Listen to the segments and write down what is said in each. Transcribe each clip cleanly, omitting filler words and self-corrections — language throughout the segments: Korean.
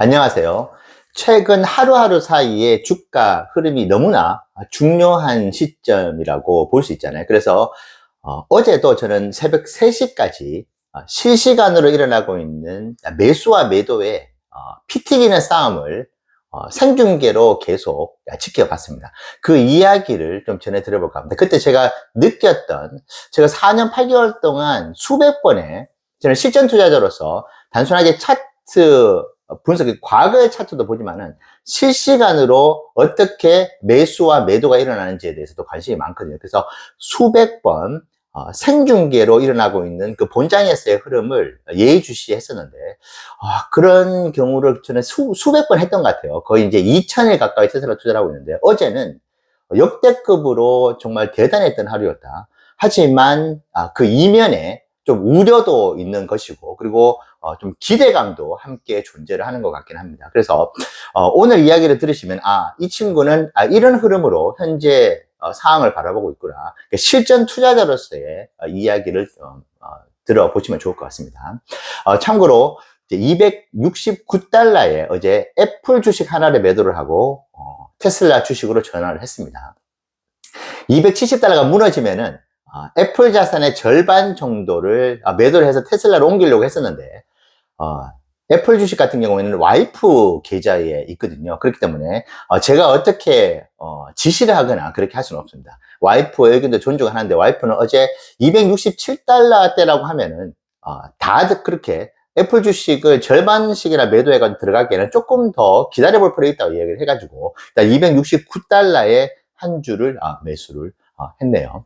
안녕하세요. 최근 하루하루 사이에 주가 흐름이 너무나 중요한 시점이라고 볼 수 있잖아요. 그래서 어제도 저는 새벽 3시까지 실시간으로 일어나고 있는 매수와 매도의 피 튀기는 싸움을 생중계로 계속 지켜봤습니다. 그 이야기를 좀 전해드려볼까 합니다. 그때 제가 느꼈던, 제가 4년 8개월 동안 수백 번의 저는 실전 투자자로서 단순하게 차트 분석, 과거의 차트도 보지만은 실시간으로 어떻게 매수와 매도가 일어나는지에 대해서도 관심이 많거든요. 그래서 수백 번 생중계로 일어나고 있는 그 본장에서의 흐름을 예의주시했었는데, 그런 경우를 저는 수백 번 했던 것 같아요. 거의 이제 2,000일 가까이 테슬라 투자를 하고 있는데, 어제는 역대급으로 정말 대단했던 하루였다. 하지만 그 이면에 좀 우려도 있는 것이고, 그리고 좀 기대감도 함께 존재를 하는 것 같긴 합니다. 그래서 오늘 이야기를 들으시면 이 친구는 이런 흐름으로 현재 상황을 바라보고 있구나, 실전 투자자로서의 이야기를 들어보시면 좋을 것 같습니다. 참고로 $269에 어제 애플 주식 하나를 매도를 하고 테슬라 주식으로 전환을 했습니다. $270가 무너지면은 애플 자산의 절반 정도를 매도를 해서 테슬라로 옮기려고 했었는데, 애플 주식 같은 경우에는 와이프 계좌에 있거든요. 그렇기 때문에 제가 어떻게 지시를 하거나 그렇게 할 수는 없습니다. 와이프의 의견도 존중을 하는데, 와이프는 어제 $267대라고 하면은 다들 그렇게 애플 주식을 절반씩이나 매도해가지고 들어가기에는 조금 더 기다려볼 필요가 있다고 얘기를 해가지고 일단 $269에 한 주를 매수를 했네요.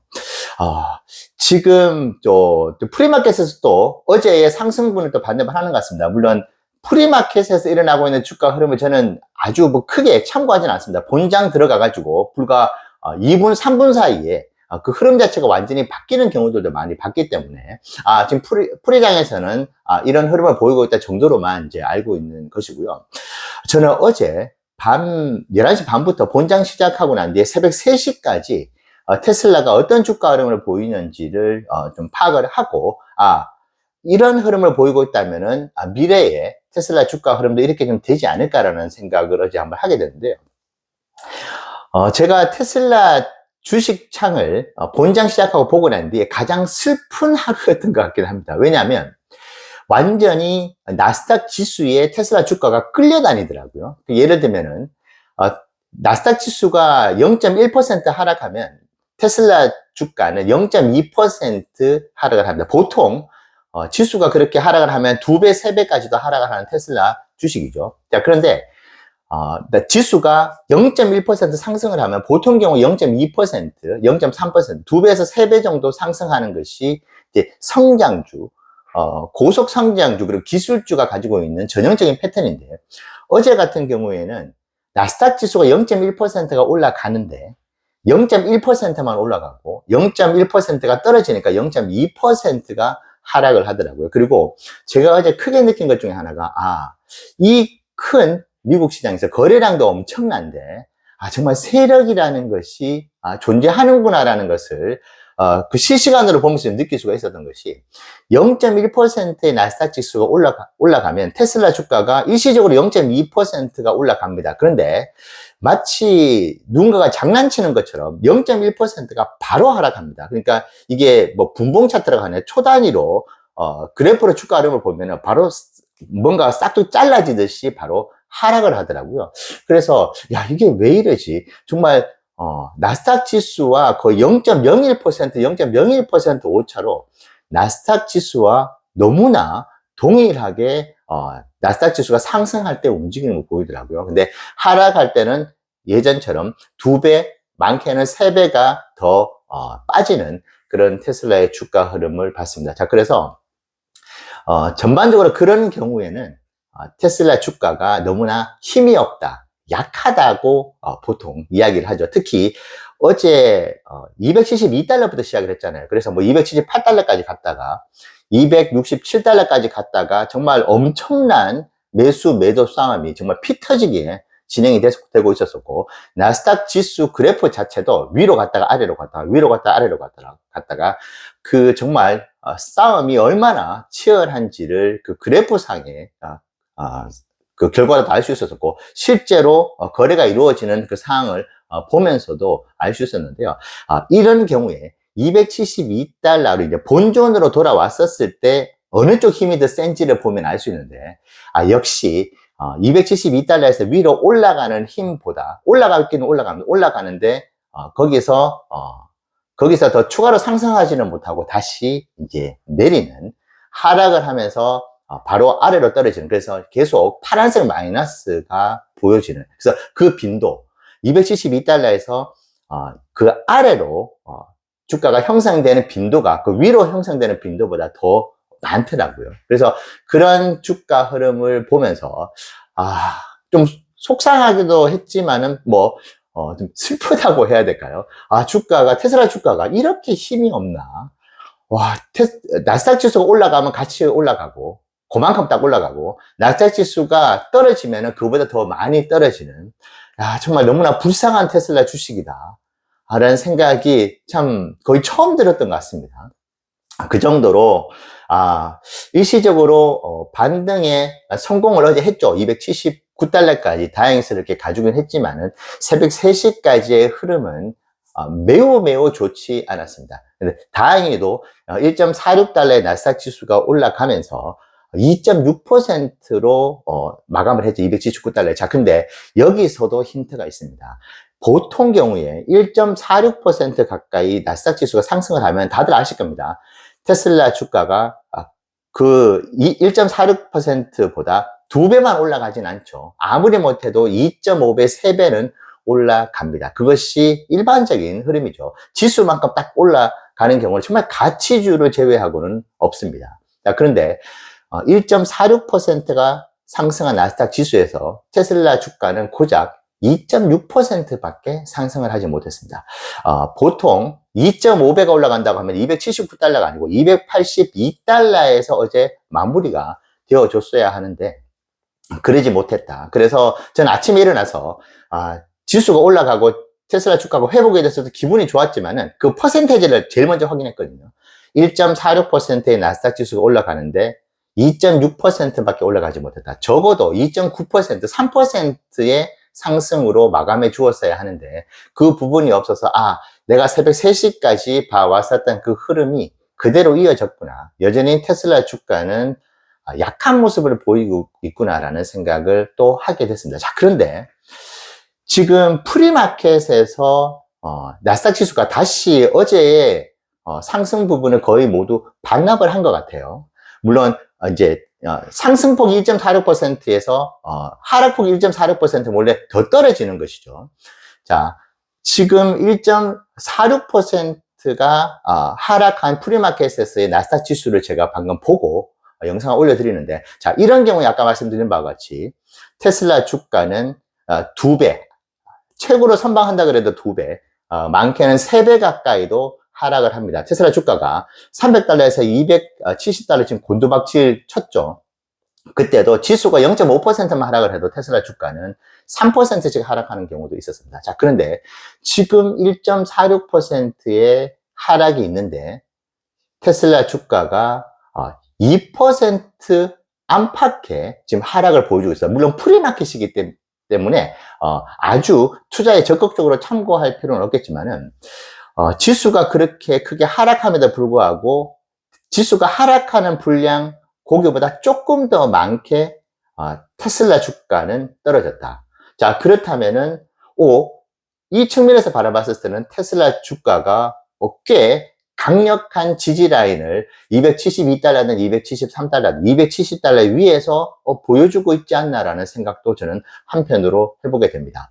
지금 또 프리마켓에서 또 어제의 상승분을 또 반등하는 것 같습니다. 물론 프리마켓에서 일어나고 있는 주가 흐름을 저는 아주 크게 참고하지는 않습니다. 본장 들어가가지고 불과 2분, 3분 사이에 그 흐름 자체가 완전히 바뀌는 경우들도 많이 봤기 때문에 지금 프리장에서는 이런 흐름을 보이고 있다 정도로만 이제 알고 있는 것이고요. 저는 어제 밤 11시 반부터 본장 시작하고 난 뒤에 새벽 3시까지 테슬라가 어떤 주가 흐름을 보이는지를 좀 파악을 하고, 이런 흐름을 보이고 있다면은 미래에 테슬라 주가 흐름도 이렇게 좀 되지 않을까라는 생각을 어제 한번 하게 됐는데요. 제가 테슬라 주식 창을 본장 시작하고 보고 난 뒤에 가장 슬픈 하루였던 것 같긴 합니다. 왜냐하면 완전히 나스닥 지수에 테슬라 주가가 끌려다니더라고요. 예를 들면은 나스닥 지수가 0.1% 하락하면 테슬라 주가는 0.2% 하락을 합니다. 보통 지수가 그렇게 하락을 하면 2배, 3배까지도 하락을 하는 테슬라 주식이죠. 자, 그런데 지수가 0.1% 상승을 하면 보통 경우 0.2%, 0.3%, 2배에서 3배 정도 상승하는 것이 이제 성장주, 고속 성장주, 그리고 기술주가 가지고 있는 전형적인 패턴인데, 어제 같은 경우에는 나스닥 지수가 0.1%가 올라가는데 0.1%만 올라가고 0.1%가 떨어지니까 0.2%가 하락을 하더라고요. 그리고 제가 어제 크게 느낀 것 중에 하나가 이 큰 미국 시장에서 거래량도 엄청난데 정말 세력이라는 것이 존재하는구나라는 것을 그 실시간으로 보면서 느낄 수가 있었던 것이, 0.1%의 나스닥 지수가 올라가면 테슬라 주가가 일시적으로 0.2%가 올라갑니다. 그런데 마치 누군가가 장난치는 것처럼 0.1%가 바로 하락합니다. 그러니까 이게 뭐 분봉 차트라고 하네, 초단위로 그래프로 주가 흐름을 보면은 바로 뭔가 싹둑 잘라지듯이 바로 하락을 하더라고요. 그래서 이게 왜 이러지? 정말 나스닥 지수와 거의 0.01%, 0.01% 오차로 나스닥 지수와 너무나 동일하게 나스닥 지수가 상승할 때 움직이는 걸 보이더라고요. 근데 하락할 때는 예전처럼 2배, 많게는 3배가 더 빠지는 그런 테슬라의 주가 흐름을 봤습니다. 자, 그래서 전반적으로 그런 경우에는 테슬라 주가가 너무나 힘이 없다, 약하다고 보통 이야기를 하죠. 특히 어제 $272부터 시작을 했잖아요. 그래서 뭐 $278까지 갔다가 $267까지 갔다가 정말 엄청난 매수 매도 싸움이 정말 피 터지게 진행이 되고 있었었고, 나스닥 지수 그래프 자체도 위로 갔다가 아래로 갔다가 위로 갔다가 아래로 갔다가 그 정말 싸움이 얼마나 치열한지를 그 그래프 상에 그 결과도 알 수 있었고, 실제로 거래가 이루어지는 그 상황을 보면서도 알 수 있었는데요. 이런 경우에 272달러로 이제 본존으로 돌아왔었을 때 어느 쪽 힘이 더 센지를 보면 알 수 있는데, 역시 272달러에서 위로 올라가는 힘보다 올라가기는 올라가는데 거기서 더 추가로 상승하지는 못하고 다시 이제 내리는, 하락을 하면서 바로 아래로 떨어지는, 그래서 계속 파란색 마이너스가 보여지는, 그래서 그 빈도 272달러에서 그 아래로 주가가 형성되는 빈도가 그 위로 형성되는 빈도보다 더 많더라고요. 그래서 그런 주가 흐름을 보면서 좀 속상하기도 했지만은 좀 슬프다고 해야 될까요? 테슬라 주가가 이렇게 힘이 없나? 와, 나스닥 지수가 올라가면 같이 올라가고, 그만큼 딱 올라가고, 나스닥 지수가 떨어지면은 그보다 더 많이 떨어지는, 정말 너무나 불쌍한 테슬라 주식이다 라는 생각이 참 거의 처음 들었던 것 같습니다. 그 정도로 일시적으로 반등에 성공을 어제 했죠. 279달러까지 다행스럽게 가지긴 했지만은 새벽 3시까지의 흐름은 매우 좋지 않았습니다. 근데 다행히도 1.46달러의 나스닥 지수가 올라가면서 2.6%로 마감을 했죠. 279달러에. 자, 근데 여기서도 힌트가 있습니다. 보통 경우에 1.46% 가까이 나스닥 지수가 상승을 하면 다들 아실 겁니다. 테슬라 주가가 그 1.46%보다 2배만 올라가진 않죠. 아무리 못해도 2.5배, 3배는 올라갑니다. 그것이 일반적인 흐름이죠. 지수만큼 딱 올라가는 경우는 정말 가치주를 제외하고는 없습니다. 그런데 1.46%가 상승한 나스닥 지수에서 테슬라 주가는 고작 2.6%밖에 상승을 하지 못했습니다. 보통 2.5배가 올라간다고 하면 279달러가 아니고 282달러에서 어제 마무리가 되어줬어야 하는데 그러지 못했다. 그래서 저는 아침에 일어나서 지수가 올라가고 테슬라 주가가 회복이 됐어도 기분이 좋았지만은 그 퍼센테이지를 제일 먼저 확인했거든요. 1.46%의 나스닥 지수가 올라가는데 2.6%밖에 올라가지 못했다. 적어도 2.9%, 3%의 상승으로 마감해 주었어야 하는데 그 부분이 없어서 내가 새벽 3시까지 봐왔었던 그 흐름이 그대로 이어졌구나. 여전히 테슬라 주가는 약한 모습을 보이고 있구나라는 생각을 또 하게 됐습니다. 자, 그런데 지금 프리마켓에서 나스닥 지수가 다시 어제의 상승 부분을 거의 모두 반납을 한 것 같아요. 물론 이제 상승폭이 1.46%에서 하락폭이 1.46% 몰래 더 떨어지는 것이죠. 자, 지금 1.46%가 하락한 프리마켓에서의 나스닥 지수를 제가 방금 보고 영상을 올려드리는데, 자, 이런 경우에 아까 말씀드린 바와 같이 테슬라 주가는 2배, 최고로 선방한다 그래도 2배, 많게는 3배 가까이도 하락을 합니다. 테슬라 주가가 300달러에서 270달러 지금 곤두박질 쳤죠. 그때도 지수가 0.5%만 하락을 해도 테슬라 주가는 3%씩 하락하는 경우도 있었습니다. 자, 그런데 지금 1.46%의 하락이 있는데 테슬라 주가가 2% 안팎의 지금 하락을 보여주고 있어요. 물론 프리마켓이기 때문에 아주 투자에 적극적으로 참고할 필요는 없겠지만은 지수가 그렇게 크게 하락함에도 불구하고 지수가 하락하는 분량 고기보다 조금 더 많게 테슬라 주가는 떨어졌다. 자, 그렇다면은 이 측면에서 바라봤을 때는 테슬라 주가가 꽤 강력한 지지 라인을 272달러는 273달러, 270달러 위에서 보여주고 있지 않나라는 생각도 저는 한편으로 해보게 됩니다.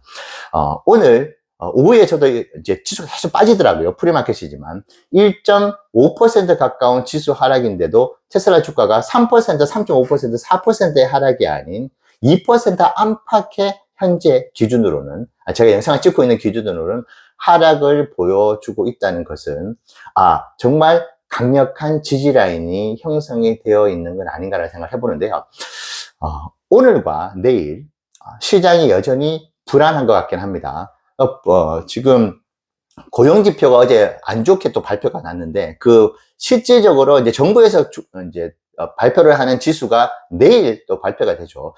오늘 오후에 저도 이제 지수가 계속 빠지더라고요. 프리마켓이지만 1.5% 가까운 지수 하락인데도 테슬라 주가가 3%, 3.5%, 4%의 하락이 아닌 2% 안팎의 현재 기준으로는, 제가 영상을 찍고 있는 기준으로는 하락을 보여주고 있다는 것은 정말 강력한 지지 라인이 형성이 되어 있는 건 아닌가라는 생각을 해보는데요. 오늘과 내일 시장이 여전히 불안한 것 같긴 합니다. 지금 고용지표가 어제 안 좋게 또 발표가 났는데, 실질적으로 이제 정부에서 발표를 하는 지수가 내일 또 발표가 되죠.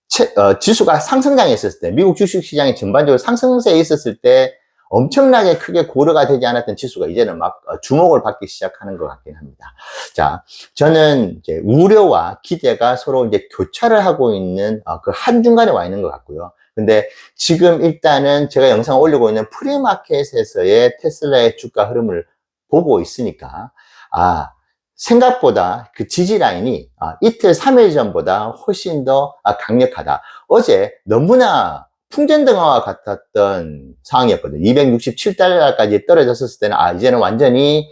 지수가 상승장에 있었을 때, 미국 주식시장이 전반적으로 상승세에 있었을 때 엄청나게 크게 고려가 되지 않았던 지수가 이제는 막 주목을 받기 시작하는 것 같긴 합니다. 자, 저는 이제 우려와 기대가 서로 이제 교차를 하고 있는 그 한중간에 와 있는 것 같고요. 근데 지금 일단은 제가 영상을 올리고 있는 프리마켓에서의 테슬라의 주가 흐름을 보고 있으니까, 생각보다 그 지지 라인이 이틀, 3일 전보다 훨씬 더 강력하다. 어제 너무나 풍전등화와 같았던 상황이었거든요. 267달러까지 떨어졌을 때는 이제는 완전히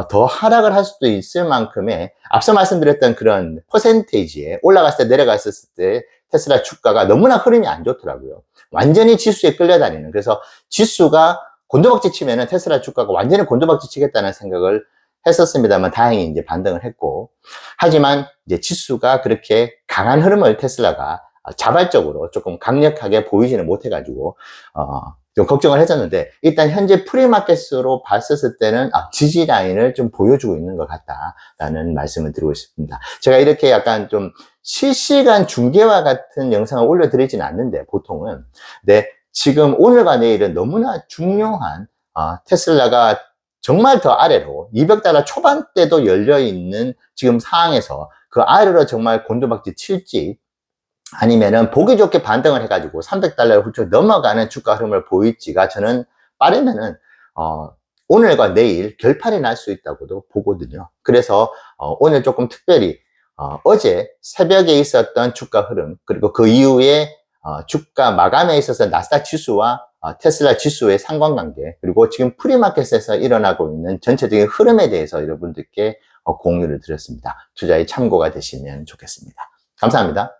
더 하락을 할 수도 있을 만큼의 앞서 말씀드렸던 그런 퍼센테이지에 올라갔을 때 내려갔을 때 테슬라 주가가 너무나 흐름이 안 좋더라고요. 완전히 지수에 끌려다니는. 그래서 지수가 곤두박질 치면은 테슬라 주가가 완전히 곤두박질 치겠다는 생각을 했었습니다만 다행히 이제 반등을 했고, 하지만 이제 지수가 그렇게 강한 흐름을 테슬라가 자발적으로 조금 강력하게 보이지는 못해가지고 좀 걱정을 했었는데, 일단 현재 프리마켓으로 봤었을 때는 지지 라인을 좀 보여주고 있는 것 같다라는 말씀을 드리고 싶습니다. 제가 이렇게 약간 좀 실시간 중계와 같은 영상을 올려드리지는 않는데, 보통은 지금 오늘과 내일은 너무나 중요한 테슬라가 정말 더 아래로 200달러 초반대도 열려있는 지금 상황에서 그 아래로 정말 곤두박질 칠지, 아니면은 보기 좋게 반등을 해가지고 300달러를 훌쩍 넘어가는 주가 흐름을 보일지가 저는 빠르면은 오늘과 내일 결판이 날 수 있다고도 보거든요. 그래서 오늘 조금 특별히 어제 새벽에 있었던 주가 흐름, 그리고 그 이후에 주가 마감에 있어서 나스닥 지수와 테슬라 지수의 상관관계, 그리고 지금 프리마켓에서 일어나고 있는 전체적인 흐름에 대해서 여러분들께 공유를 드렸습니다. 투자에 참고가 되시면 좋겠습니다. 감사합니다.